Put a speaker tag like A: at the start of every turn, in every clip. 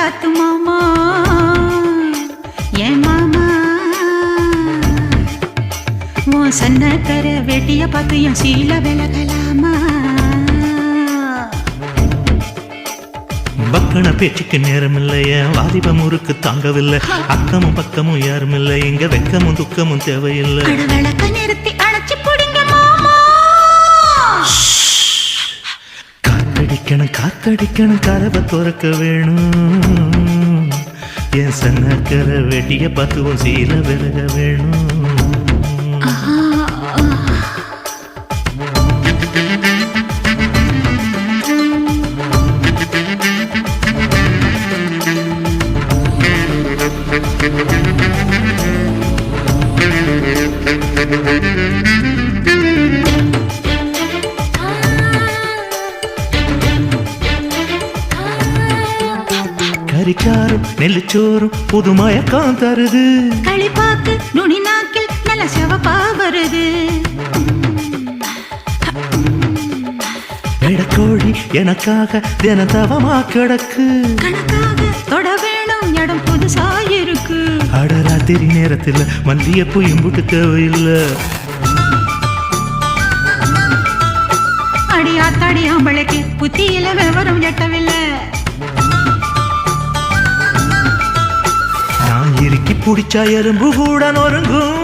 A: சாத்து மாமா ஏன் மாமா உன் சன்னக்கர வெட்டிய பார்த்து என் சீல விலகலாமா
B: பக்கன பேச்சுக்கு நேரம் இல்லைய வாதிப முறுக்கு தாங்கவில்லை அக்கமும் பக்கமும் யாரும் இல்லை இங்க வெக்கமும் துக்கமும் தேவையில்லை
A: விளக்க நிறுத்தி அணைச்சு பிடிங்க மாமா
B: காத்தடிக்கணும் காத்தடிக்கணும் கதவை திறக்க வேணும் என் சன்னக்கர வெட்டிய பார்த்துவும் சீல விலக வேணும் கரிக்காரும் நெல்லுச்சோறும் புது மயக்கம் தருது
A: களிப்பாக்கு நுனி நாக்கில் நல்ல செவப்பா வருது
B: வெடக்கோழி எனக்காக தின தவமா கிடக்கு
A: கணக்காக தொட வேணும் இடம் புதுசா இருக்கு
B: அடராத்திரி நேரத்தில் மல்லியப்பூ இம்புட்டு தேவையில்லை
A: அடியாத்தாடி ஆம்பளைக்கு புத்தியில விவரம் எட்டவில்லை
B: நான் இறுக்கி பிடிச்சா எறும்பு கூட நொறுங்கும்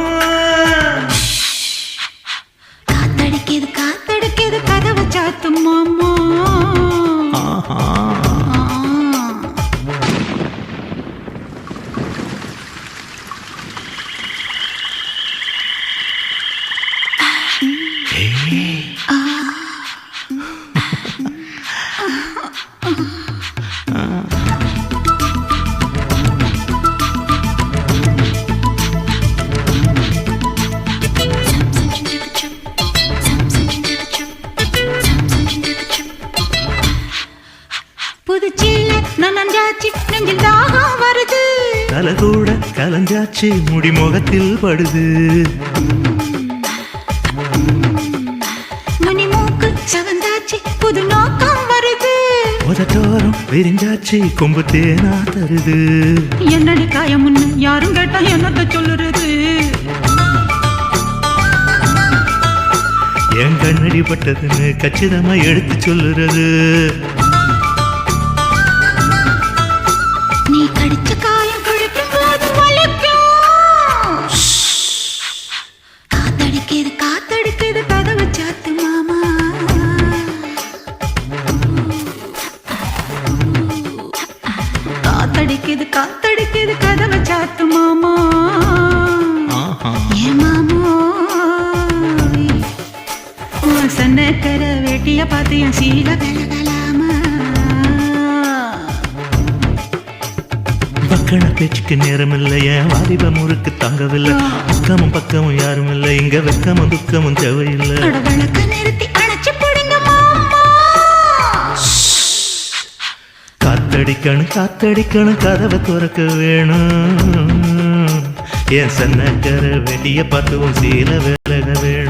A: காத்தடிக்குது காத்தடிக்குது கதவை சாத்து மாமா புதுச்சீல நனஞ்சாச்சு நெஞ்சில் தாகம் வருது
B: தலை கூட கலஞ்சாச்சு முடி முகத்தில் படுது
A: நுனி மூக்கு சவந்தாச்சு புது நோக்கம் வருது
B: உதட்டோரம் விரிஞ்சாச்சு கொம்பு தேனா தருது
A: என்னடி காயம் முன்ன யாரும் கேட்டா என்னத்த சொல்லுறது
B: என் கண்ணடி பட்டதுன்னு கச்சிதமா எடுத்து சொல்லுறது
A: நீ கடிச்ச காயம் குழிக்கும் போது வலிக்கும் காத்தடிக்குது காத்தடிக்குது கதவை சாத்து மாமா காத்தடிக்குது காத்தடிக்குது கதவை சாத்து மாமா ஏ மாமோ சன்னக்கர வெட்டிய பார்த்து என் சீல விலகலாமா
B: பக்கன பேச்சுக்கு நேரம் இல்லைய வாலிப முறுக்கு தாங்கவில்லை அக்கமும் பக்கமும் யாரும் இல்லை இங்க வெக்கமும் துக்கமும் தேவையில்லை
A: விளக்க நிறுத்தி அணைச்சு பிடிங்க மாமா
B: காத்தடிக்கணும் காத்தடிக்கணும் கதவை திறக்க வேணும் என் சன்னக்கர வெட்டிய பார்த்துவும் சீல விலக வேணும்